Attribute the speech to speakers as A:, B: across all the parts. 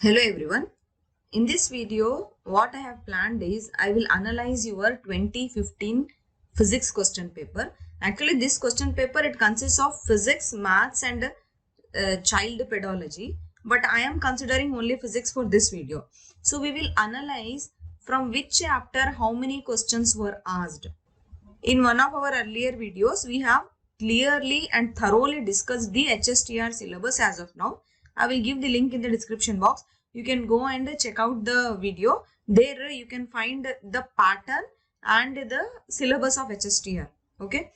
A: Hello everyone. In this video, what I have planned is I will analyze your 2015 physics question paper. Actually, this question paper, it consists of physics, maths and child pedagogy. But I am considering only physics for this video. So we will analyze from which chapter how many questions were asked. In one of our earlier videos, we have clearly and thoroughly discussed the HSTR syllabus as of now. I will give the link in the description box. You can go and check out the video. There you can find the pattern and the syllabus of HSTR. Okay.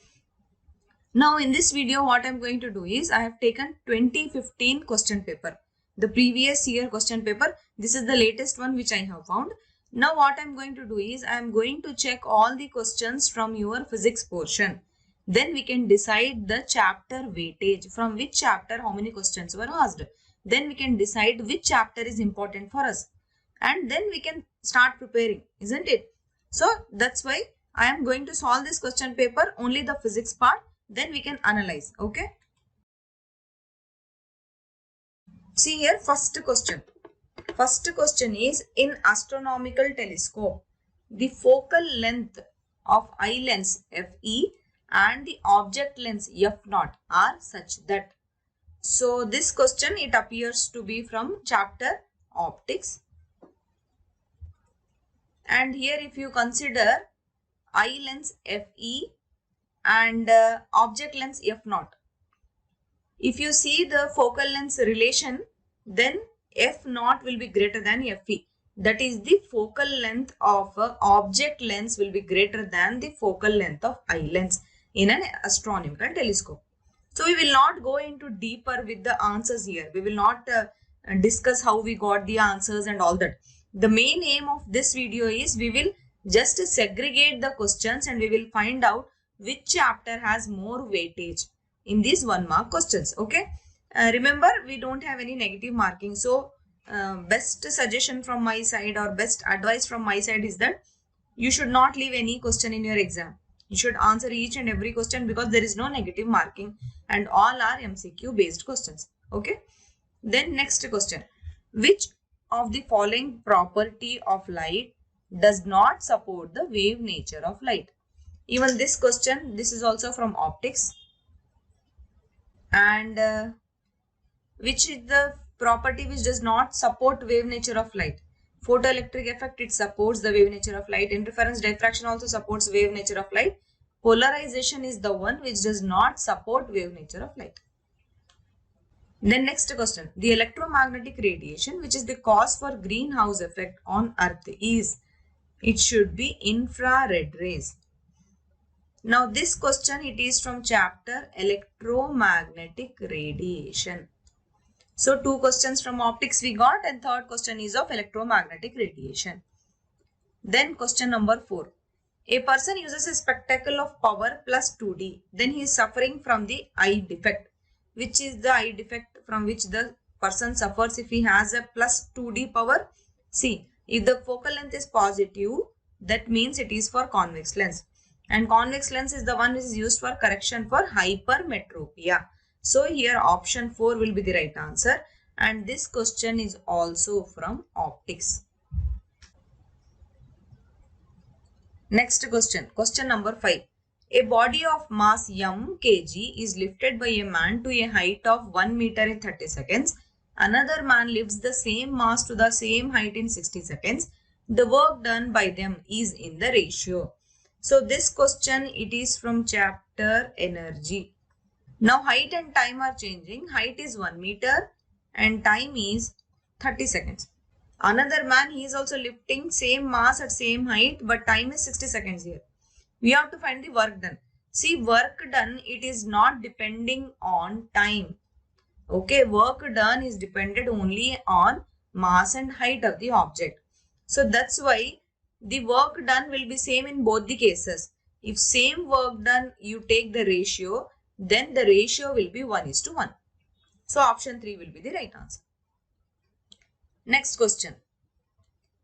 A: Now in this video, what I am going to do is I have taken 2015 question paper. The previous year question paper. This is the latest one which I have found. Now what I am going to do is I am going to check all the questions from your physics portion. Then we can decide the chapter weightage. From which chapter how many questions were asked. Then we can decide which chapter is important for us. And then we can start preparing, isn't it? So that's why I am going to solve this question paper, only the physics part. Then we can analyze, okay? See here, first question. First question is, in astronomical telescope, the focal length of eye lens Fe and the object lens F0 are such that. So this question, it appears to be from chapter optics. And here if you consider eye lens Fe and object lens F0. If you see the focal length relation, then F0 will be greater than Fe. That is, the focal length of object lens will be greater than the focal length of eye lens in an astronomical telescope. So we will not go into deeper with the answers here. We will not discuss how we got the answers and all that. The main aim of this video is we will just segregate the questions and we will find out which chapter has more weightage in these 1 mark questions. Okay. Remember, we don't have any negative marking. So best suggestion from my side or best advice from my side is that you should not leave any question in your exam. You should answer each and every question because there is no negative marking and all are MCQ based questions. Okay. Then next question. Which of the following property of light does not support the wave nature of light? Even this question, this is also from optics. And which is the property which does not support wave nature of light? Photoelectric effect, it supports the wave nature of light. Interference diffraction also supports wave nature of light. Polarization is the one which does not support wave nature of light. Then next question. The electromagnetic radiation which is the cause for greenhouse effect on earth is, it should be infrared rays. Now this question, it is from chapter electromagnetic radiation. So 2 questions from optics we got and third question is of electromagnetic radiation. Then question number 4. A person uses a spectacle of power plus 2D. Then he is suffering from the eye defect. Which is the eye defect from which the person suffers if he has a plus 2D power? See, if the focal length is positive, that means it is for convex lens. And convex lens is the one which is used for correction for hypermetropia. So here option 4 will be the right answer. And this question is also from optics. Next question. Question number 5. A body of mass m kg is lifted by a man to a height of 1 meter in 30 seconds. Another man lifts the same mass to the same height in 60 seconds. The work done by them is in the ratio. So this question, it is from chapter energy. Now height and time are changing. Height is 1 meter and time is 30 seconds. Another man, he is also lifting same mass at same height, but time is 60 seconds here. We have to find the work done. See, work done, it is not depending on time. Okay, work done is dependent only on mass and height of the object. So that's why the work done will be same in both the cases. If same work done, you take the ratio, then the ratio will be 1:1. So option 3 will be the right answer. Next question.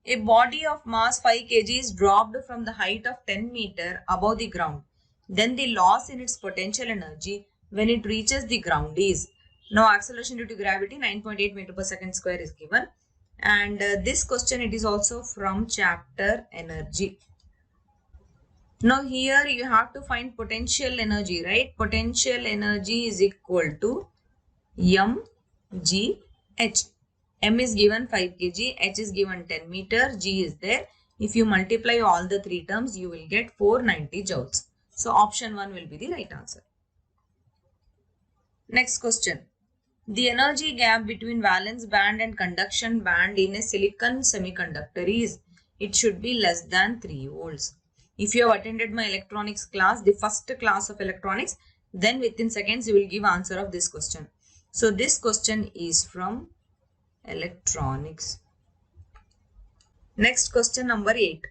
A: A body of mass 5 kg is dropped from the height of 10 meter above the ground. Then the loss in its potential energy when it reaches the ground is. Now acceleration due to gravity 9.8 meter per second square is given. And this question, it is also from chapter energy. Now here you have to find potential energy, right? Potential energy is equal to mgh. M is given 5 kg, H is given 10 meter, G is there. If you multiply all the three terms, you will get 490 joules. So option 1 will be the right answer. Next question. The energy gap between valence band and conduction band in a silicon semiconductor is, it should be less than 3 volts. If you have attended my electronics class, the first class of electronics, then within seconds you will give answer of this question. So this question is from electronics. Next question number 8.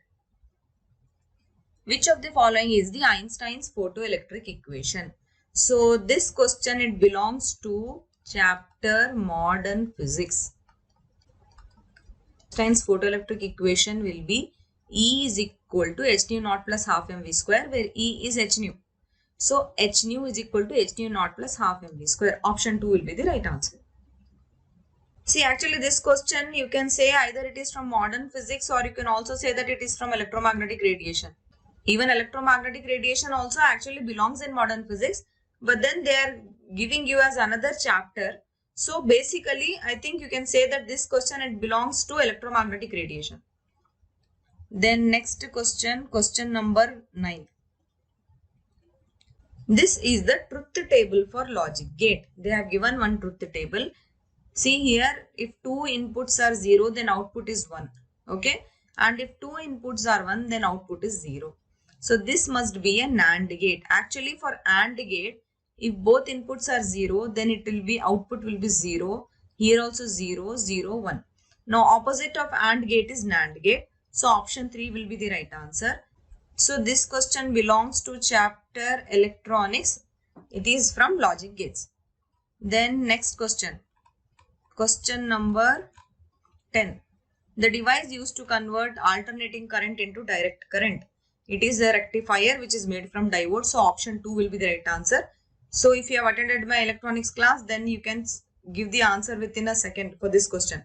A: Which of the following is the Einstein's photoelectric equation? So this question, it belongs to chapter modern physics. Einstein's photoelectric equation will be E is equal to h nu naught plus half mv square, where E is h nu. So h nu is equal to h nu naught plus half mv square. Option 2 will be the right answer. See, actually this question you can say either it is from modern physics, or you can also say that it is from electromagnetic radiation. Even electromagnetic radiation also actually belongs in modern physics, but then they are giving you as another chapter. So basically I think you can say that this question, it belongs to electromagnetic radiation. Then next question, question number 9. This is the truth table for logic gate. They have given one truth table. See here, if two inputs are 0, then output is 1. Okay. And if two inputs are 1, then output is 0. So this must be a NAND gate. Actually for AND gate, if both inputs are 0, then it will be, output will be 0. Here also 0, 0, 1. Now opposite of AND gate is NAND gate. So option 3 will be the right answer. So this question belongs to chapter electronics. It is from logic gates. Then next question. Question number 10. The device used to convert alternating current into direct current. It is a rectifier which is made from diode. So option 2 will be the right answer. So if you have attended my electronics class, then you can give the answer within a second for this question.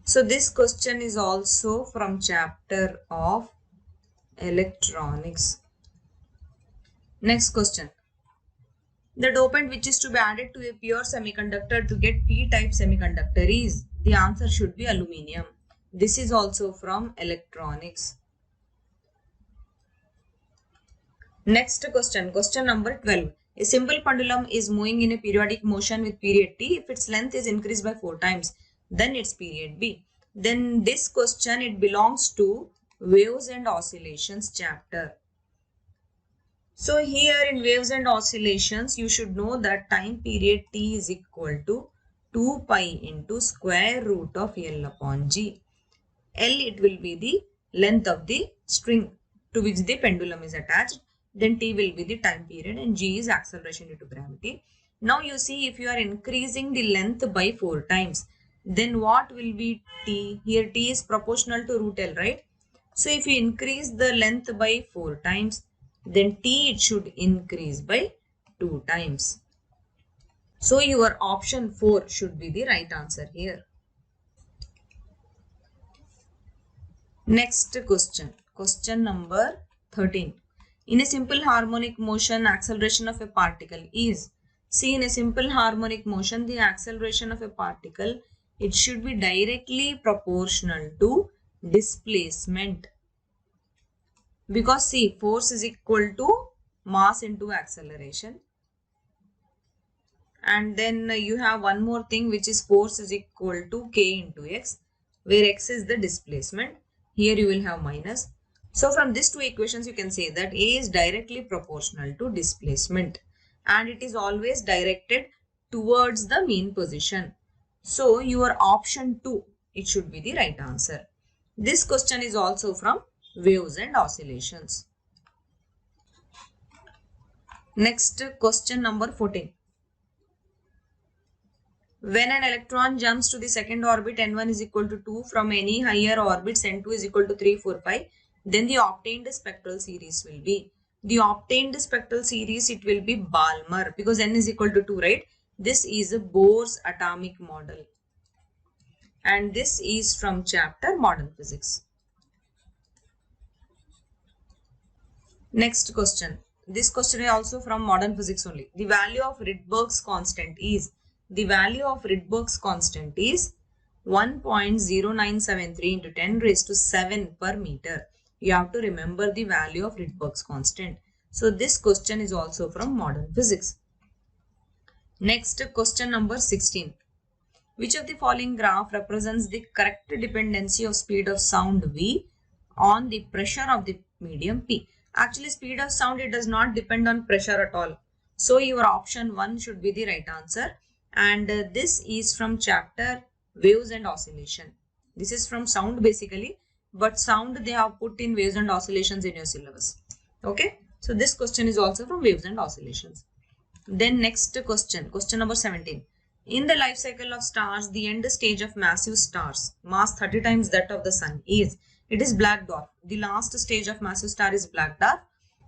A: So this question is also from chapter of electronics. Next question. The dopant which is to be added to a pure semiconductor to get p-type semiconductor is, the answer should be aluminium. This is also from electronics. Next question, question number 12. A simple pendulum is moving in a periodic motion with period t. If its length is increased by 4 times, then its period b. Then this question, it belongs to waves and oscillations chapter. So here in waves and oscillations, you should know that time period t is equal to 2 pi into square root of L upon G. L, it will be the length of the string to which the pendulum is attached. Then t will be the time period and G is acceleration due to gravity. Now you see, if you are increasing the length by 4 times, then what will be t? Here t is proportional to root L, right? So if you increase the length by 4 times, then t, it should increase by 2 times. So your option 4 should be the right answer here. Next question, question number 13. In a simple harmonic motion, acceleration of a particle is, see, in a simple harmonic motion, the acceleration of a particle, it should be directly proportional to displacement. Because see, force is equal to mass into acceleration. And then you have one more thing, which is force is equal to k into x, where x is the displacement. Here you will have minus. So from these two equations, you can say that A is directly proportional to displacement. And it is always directed towards the mean position. So your option 2, it should be the right answer. This question is also from waves and oscillations. Next, question number 14. When an electron jumps to the second orbit n1 is equal to 2 from any higher orbits n2 is equal to 3, 4, 5, then the obtained spectral series will be. The obtained spectral series, it will be Balmer, because n is equal to 2, right? This is Bohr's atomic model. and this is from chapter Modern Physics. Next question. This question is also from Modern Physics only. The value of Rydberg's constant is 1.0973 into 10 raised to 7 per meter. You have to remember the value of Rydberg's constant. So this question is also from Modern Physics. Next, question number 16. Which of the following graph represents the correct dependency of speed of sound V on the pressure of the medium P? Actually, speed of sound, it does not depend on pressure at all. So your option 1 should be the right answer. And this is from chapter Waves and Oscillation. This is from sound basically, but sound they have put in waves and oscillations in your syllabus. Okay. So this question is also from Waves and Oscillations. Then next question, question number 17. In the life cycle of stars, the end stage of massive stars, mass 30 times that of the sun, it is black dwarf. The last stage of massive star is black dwarf,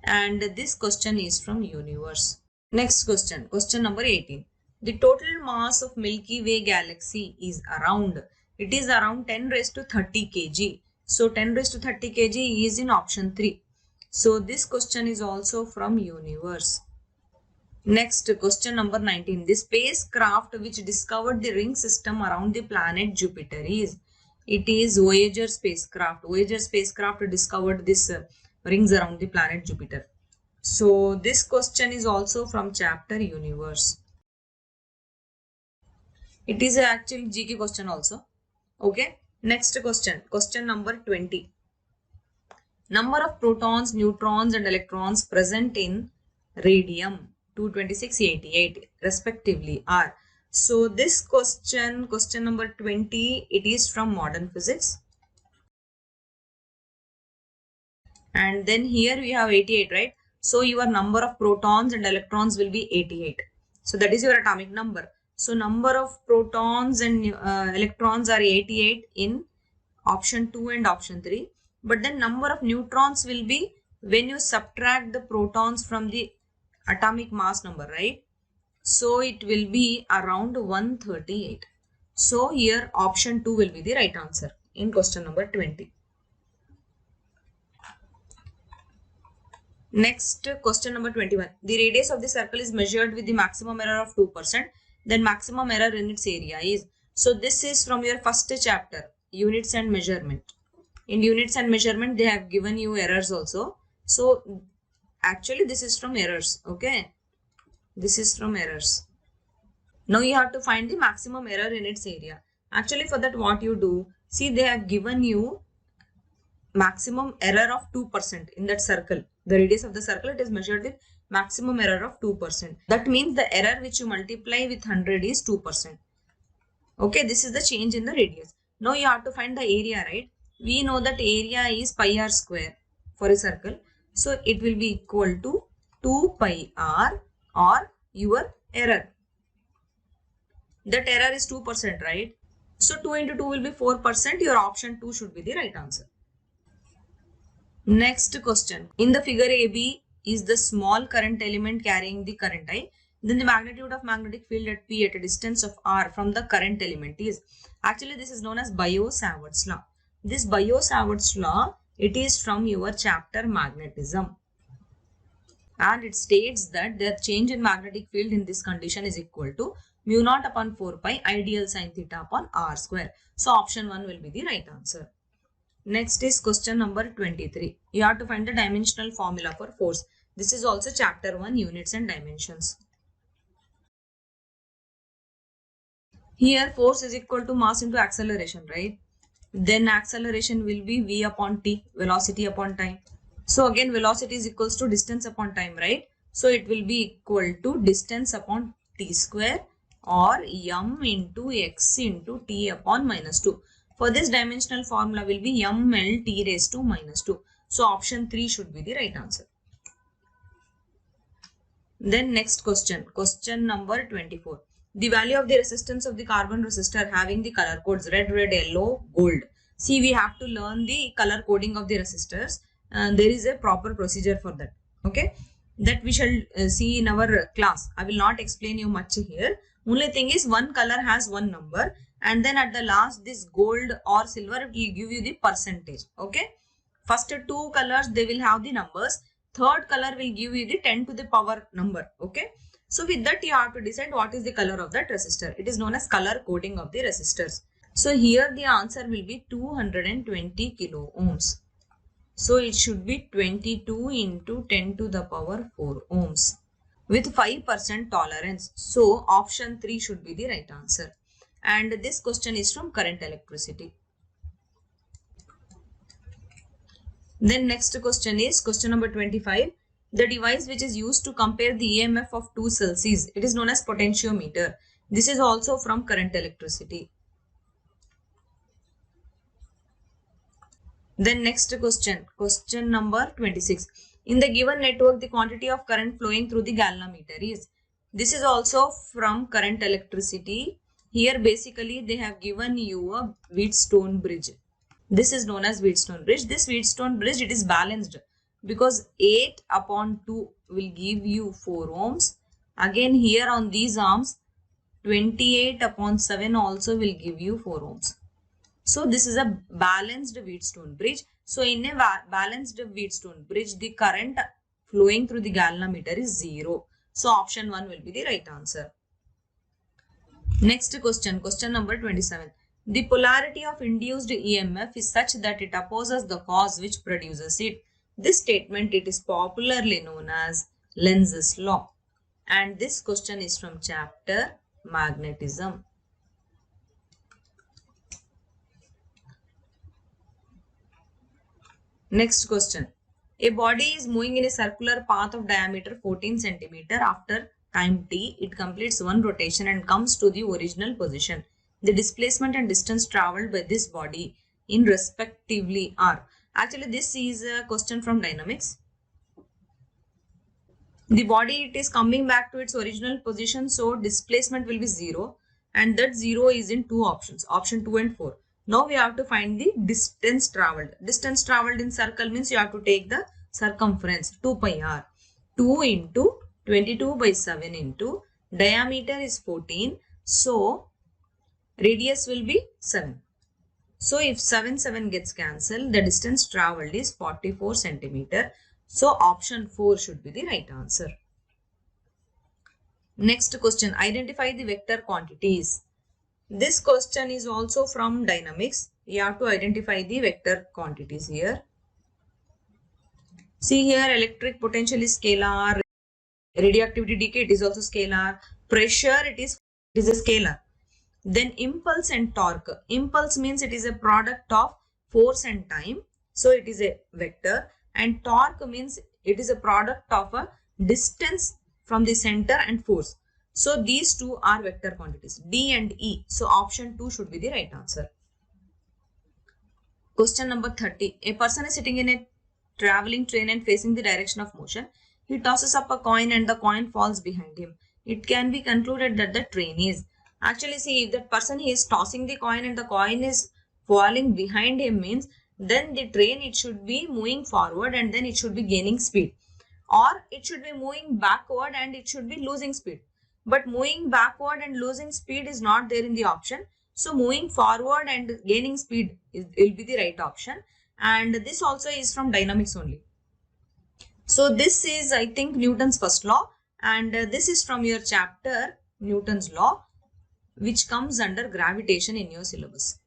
A: and this question is from universe. Next question, question number 18. The total mass of Milky Way galaxy is around, it is around 10 raised to 30 kg. So 10 raised to 30 kg is in option 3. So this question is also from universe. Next, question number 19. The spacecraft which discovered the ring system around the planet Jupiter is, it is Voyager spacecraft. Voyager spacecraft discovered this rings around the planet Jupiter. So this question is also from chapter Universe. It is actually GK question also. Okay. Next question, question number 20. Number of protons, neutrons and electrons present in radium 226, 88 respectively are. So this question, question number 20, it is from Modern Physics. And then here we have 88, right? So your number of protons and electrons will be 88. So that is your atomic number. So number of protons and electrons are 88 in option 2 and option 3. But then number of neutrons will be when you subtract the protons from the atomic mass number, right? So it will be around 138. So here option 2 will be the right answer in question number 20. Next, question number 21. The radius of the circle is measured with the maximum error of 2%. Then maximum error in its area is. So this is from your first chapter, Units and Measurement. In Units and Measurement, they have given you errors also. So actually this is from errors. Okay. This is from errors. Now you have to find the maximum error in its area. Actually for that what you do, see they have given you maximum error of 2% in that circle. The radius of the circle, it is measured with maximum error of 2%. That means the error which you multiply with 100 is 2%. Okay, this is the change in the radius. Now you have to find the area, right? We know that area is pi r square for a circle. So it will be equal to 2 pi r or your error. That error is 2%, right? So 2 into 2 will be 4%. Your option 2 should be the right answer. Next question. In the figure AB is the small current element carrying the current I. Then the magnitude of magnetic field at P at a distance of R from the current element is. Actually this is known as Biot-Savart's law. This Biot-Savart's law, it is from your chapter Magnetism. And it states that the change in magnetic field in this condition is equal to mu naught upon 4 pi ideal sin theta upon R square. So option 1 will be the right answer. Next is question number 23. You have to find the dimensional formula for force. This is also chapter 1, Units and Dimensions. Here force is equal to mass into acceleration, right? Then acceleration will be v upon t, velocity upon time. So again velocity is equals to distance upon time, right? So it will be equal to distance upon t square or m into x into t upon minus 2. For this dimensional formula will be ml t raised to minus 2. So option 3 should be the right answer. Then next question, question number 24. The value of the resistance of the carbon resistor having the color codes red, red, yellow, gold. See, we have to learn the color coding of the resistors. There is a proper procedure for that. Okay, that we shall see in our class. I will not explain you much here. Only thing is one color has one number and then at the last this gold or silver it will give you the percentage. Okay, first two colors they will have the numbers, third color will give you the 10 to the power number. Okay, so with that you have to decide what is the color of that resistor. It is known as color coding of the resistors. So here the answer will be 220 kilo ohms. So it should be 22 into 10 to the power 4 ohms with 5% tolerance. So option 3 should be the right answer. And this question is from current electricity. Then next question is question number 25. The device which is used to compare the EMF of two cells is, it is known as potentiometer. This is also from current electricity. Then next question, question number 26. In the given network, the quantity of current flowing through the galvanometer is, this is also from current electricity. Here basically they have given you a Wheatstone bridge. This is known as Wheatstone bridge. This Wheatstone bridge, it is balanced because 8 upon 2 will give you 4 ohms. Again here on these arms 28 upon 7 also will give you 4 ohms. So this is a balanced Wheatstone bridge. So in a balanced Wheatstone bridge, the current flowing through the galvanometer is 0. So option 1 will be the right answer. Next question, question number 27. The polarity of induced EMF is such that it opposes the cause which produces it. This statement, it is popularly known as Lenz's law. And this question is from chapter Magnetism. Next question. A body is moving in a circular path of diameter 14 cm. After time t, it completes one rotation and comes to the original position. The displacement and distance travelled by this body in respectively are. Actually, this is a question from dynamics. The body, it is coming back to its original position, so displacement will be 0, and that 0 is in two options, option 2 and 4. Now we have to find the distance travelled. Distance travelled in circle means you have to take the circumference 2 pi r. 2 into 22 by 7 into diameter is 14. So radius will be 7. So if 7 gets cancelled, the distance travelled is 44 centimeter. So option 4 should be the right answer. Next question, identify the vector quantities. This question is also from dynamics. You have to identify the vector quantities here. See here, electric potential is scalar, radioactivity decay, it is also scalar, pressure, it is a scalar. Then impulse and torque. Impulse means it is a product of force and time, so it is a vector, and torque means it is a product of a distance from the center and force. So these two are vector quantities, D and E. So option 2 should be the right answer. Question number 30. A person is sitting in a traveling train and facing the direction of motion. He tosses up a coin and the coin falls behind him. It can be concluded that the train is. Actually, see, if that person he is tossing the coin and the coin is falling behind him means, then the train, it should be moving forward and then it should be gaining speed. Or it should be moving backward and it should be losing speed. But moving backward and losing speed is not there in the option. So moving forward and gaining speed will be the right option. And this also is from dynamics only. So this is, I think, Newton's first law. And this is from your chapter Newton's law, which comes under gravitation in your syllabus.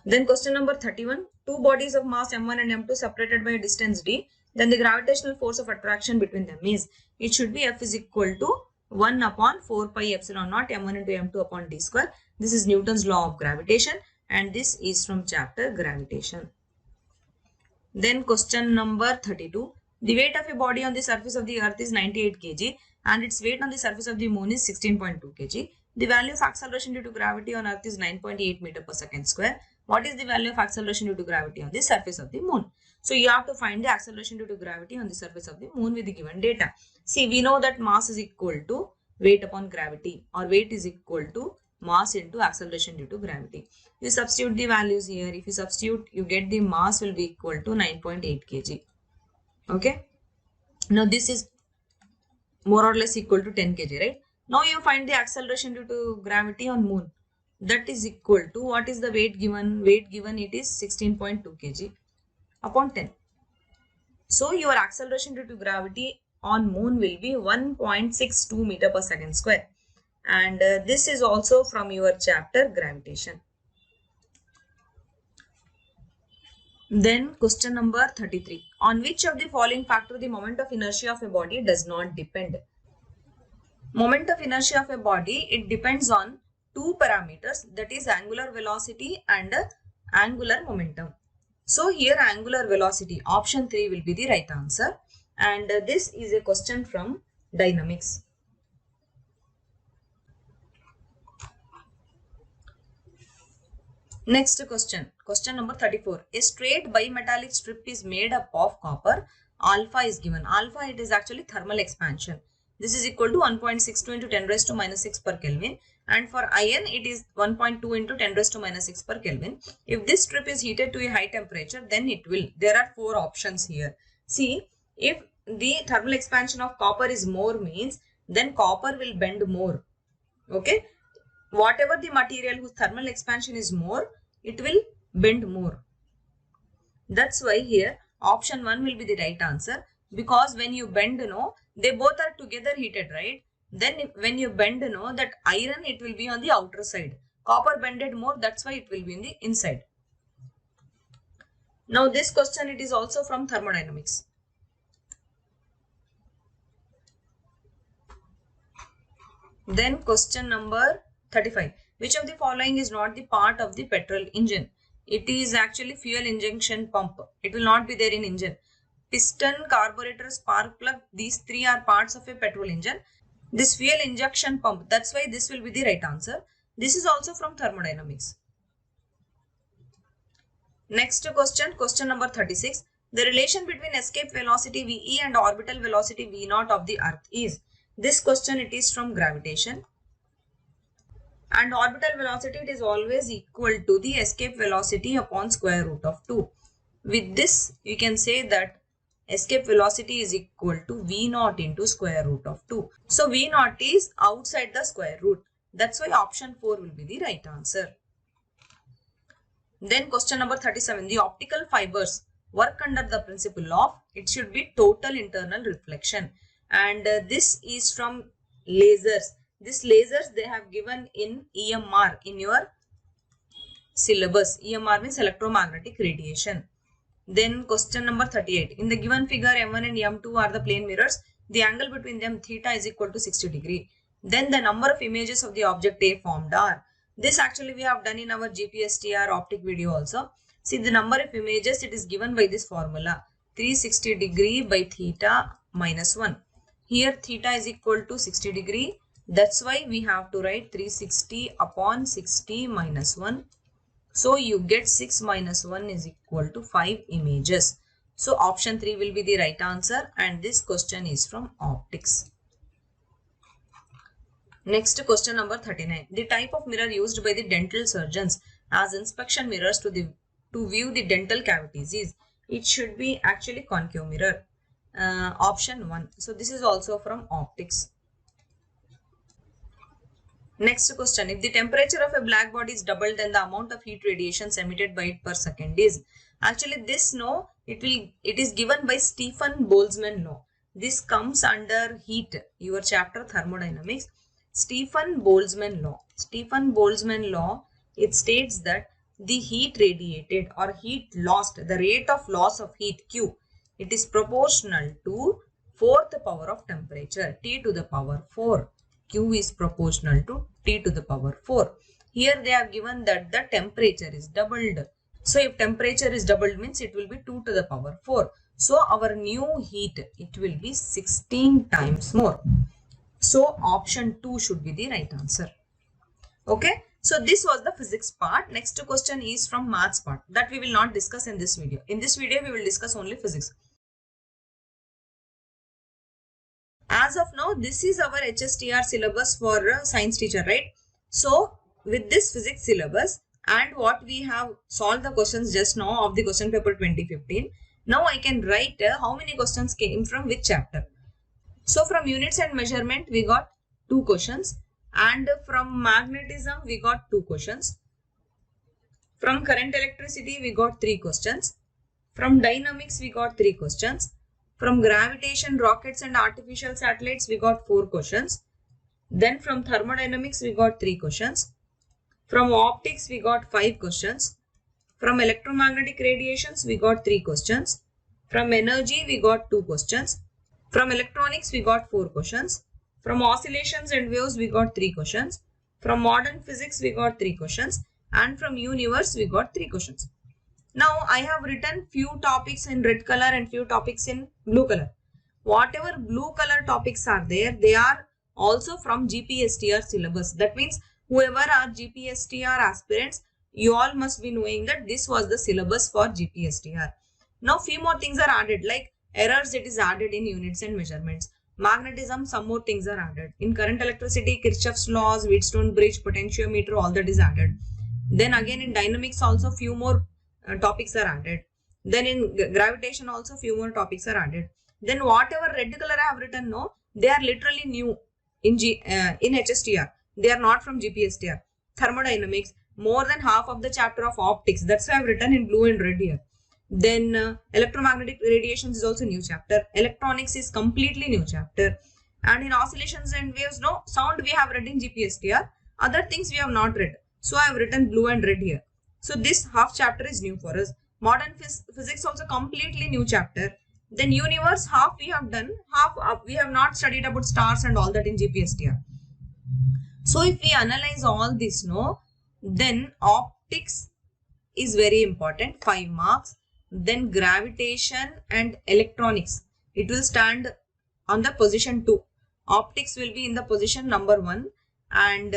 A: Then question number 31. Two bodies of mass m1 and m2 separated by a distance d. Then the gravitational force of attraction between them is, it should be F is equal to 1 upon 4 pi epsilon naught m1 into m2 upon d square. This is Newton's law of gravitation and this is from chapter gravitation. Then question number 32. The weight of a body on the surface of the earth is 98 kg and its weight on the surface of the moon is 16.2 kg. The value of acceleration due to gravity on earth is 9.8 meter per second square. What is the value of acceleration due to gravity on the surface of the moon? So you have to find the acceleration due to gravity on the surface of the moon with the given data. See, we know that mass is equal to weight upon gravity, or weight is equal to mass into acceleration due to gravity. You substitute the values here. If you substitute, you get the mass will be equal to 9.8 kg. Okay. Now this is more or less equal to 10 kg, right? Now you find the acceleration due to gravity on moon. That is equal to, what is the weight given? Weight given, it is 16.2 kg upon 10. So your acceleration due to gravity on moon will be 1.62 meter per second square. And this is also from your chapter Gravitation. Then question number 33. On which of the following factor the moment of inertia of a body does not depend? Moment of inertia of a body, it depends on two parameters, that is angular velocity and angular momentum. So here angular velocity, option 3 will be the right answer. And this is a question from dynamics. Next question, question number 34. A straight bimetallic strip is made up of copper. Alpha is given. Alpha, it is actually thermal expansion. This is equal to 1.62 into 10 raised to minus 6 per Kelvin. And for iron, it is 1.2 into 10 raised to minus 6 per Kelvin. If this strip is heated to a high temperature, then it will. There are 4 options here. See, if the thermal expansion of copper is more means, then copper will bend more. Okay. Whatever the material whose thermal expansion is more, it will bend more. That's why here option 1 will be the right answer, because when you bend, they both are together heated, right? Then when you bend, that iron, it will be on the outer side. Copper bended more, that's why it will be in the inside. Now this question, it is also from thermodynamics. Then question number 35. Which of the following is not the part of the petrol engine? It is actually fuel injection pump. It will not be there in engine. Piston, carburetor, spark plug, these 3 are parts of a petrol engine. This fuel injection pump, that's why this will be the right answer. This is also from thermodynamics. Next question, question number 36. The relation between escape velocity VE and orbital velocity V0 of the earth is? This question, it is from gravitation. And orbital velocity, it is always equal to the escape velocity upon square root of 2. With this, you can say that escape velocity is equal to V0 into square root of 2. So V0 is outside the square root. That's why option 4 will be the right answer. Then question number 37. The optical fibers work under the principle of, it should be total internal reflection. And this is from lasers. This lasers, they have given in EMR in your syllabus. EMR means electromagnetic radiation. Then question number 38. In the given figure, M1 and M2 are the plane mirrors. The angle between them, theta, is equal to 60 degree. Then the number of images of the object A formed are. This actually we have done in our GPSTR optic video also. See, the number of images, it is given by this formula. 360 degree by theta minus 1. Here theta is equal to 60 degree. That's why we have to write 360 upon 60 minus 1. So you get 6 minus 1 is equal to 5 images. So option 3 will be the right answer, and this question is from optics. Next question number 39. The type of mirror used by the dental surgeons as inspection mirrors to view the dental cavities is, it should be actually concave mirror. Option 1. So this is also from optics. Next question. If the temperature of a black body is doubled, then the amount of heat radiations emitted by it per second is. Actually this it is given by Stefan Boltzmann law. This comes under heat, your chapter thermodynamics. Stefan Boltzmann law. Stefan Boltzmann law, it states that the heat radiated or heat lost, the rate of loss of heat Q, it is proportional to 4th power of temperature, T to the power 4. Q is proportional to T to the power 4. Here they have given that the temperature is doubled. So if temperature is doubled means it will be 2 to the power 4. So our new heat, it will be 16 times more. So option 2 should be the right answer. Okay. So this was the physics part. Next question is from maths part, that we will not discuss in this video. In this video we will discuss only physics. As of now, this is our HSTR syllabus for science teacher, right? So with this physics syllabus and what we have solved the questions just now of the question paper 2015, now I can write how many questions came from which chapter. So from units and measurement we got 2 questions. And from magnetism, we got 2 questions. From current electricity, we got 3 questions. From dynamics, we got 3 questions. From gravitation, rockets and artificial satellites, we got 4 questions. Then from thermodynamics, we got 3 questions. From optics, we got 5 questions. From electromagnetic radiations, we got 3 questions. From energy, we got 2 questions. From electronics, we got 4 questions. From oscillations and waves, we got 3 questions. From modern physics, we got 3 questions. And from universe, we got 3 questions. Now, I have written few topics in red color and few topics in blue color. Whatever blue color topics are there, they are also from GPSTR syllabus. That means whoever are GPSTR aspirants, you all must be knowing that this was the syllabus for GPSTR. Now, few more things are added, like errors, it is added in units and measurements. Magnetism, some more things are added. In current electricity, Kirchhoff's laws, Wheatstone bridge, potentiometer, all that is added. Then again in dynamics also few more topics are added. Then in gravitation also few more topics are added. Then whatever red color I have written, no, they are literally new in HSTR. They are not from GPSTR. Thermodynamics, more than half of the chapter of optics. That's why I have written in blue and red here. Then electromagnetic radiations is also new chapter. Electronics is completely new chapter. And in oscillations and waves, no, sound we have read in GPSTR. Other things we have not read. So I have written blue and red here. So this half chapter is new for us. Modern physics also completely new chapter. Then universe, half we have done, half we have not studied about stars and all that in GPSTR. So if we analyze all this, no, then optics is very important, 5 marks. Then gravitation and electronics, it will stand on the position 2. Optics will be in the position number 1 and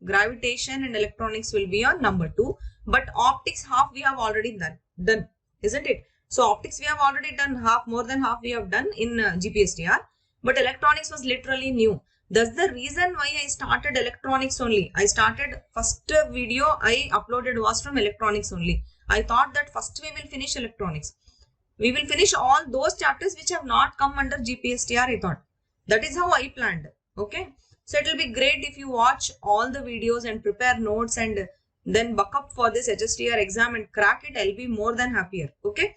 A: gravitation and electronics will be on number 2. But optics half we have already done, isn't it? So optics we have already done half, more than half we have done in GPSTR. But electronics was literally new. That's the reason why I started electronics only. I started first video I uploaded was from electronics only. I thought that first we will finish electronics. We will finish all those chapters which have not come under GPSTR, I thought. That is how I planned. Okay. So it will be great if you watch all the videos and prepare notes and then buck up for this HSTR exam and crack it. I'll be more than happier. Okay.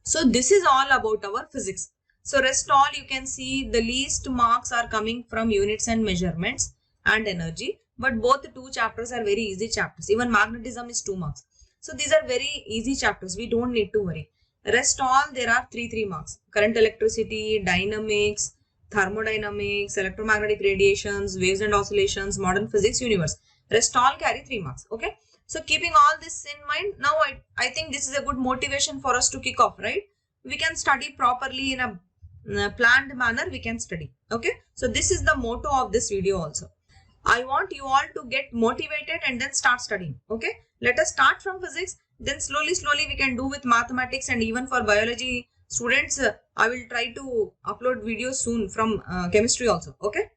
A: So this is all about our physics. So rest all you can see the least marks are coming from units and measurements and energy. But both the 2 chapters are very easy chapters. Even magnetism is 2 marks. So these are very easy chapters. We don't need to worry. Rest all there are 3 marks. Current electricity, dynamics, thermodynamics, electromagnetic radiations, waves and oscillations, modern physics, universe. Rest all carry 3 marks. Okay. So keeping all this in mind, now I think this is a good motivation for us to kick off, right? We can study properly in a planned manner. We can study. Okay. So this is the motto of this video also. I want you all to get motivated and then start studying. Okay. Let us start from physics. Then slowly we can do with mathematics, and even for biology students, I will try to upload videos soon from chemistry also. Okay.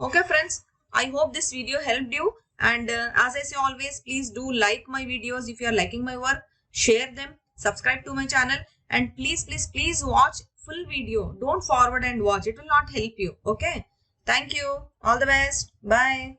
A: Okay friends. I hope this video helped you. And as I say always, please do like my videos if you are liking my work. Share them. Subscribe to my channel. And please watch full video. Don't forward and watch. It will not help you. Okay. Thank you. All the best. Bye.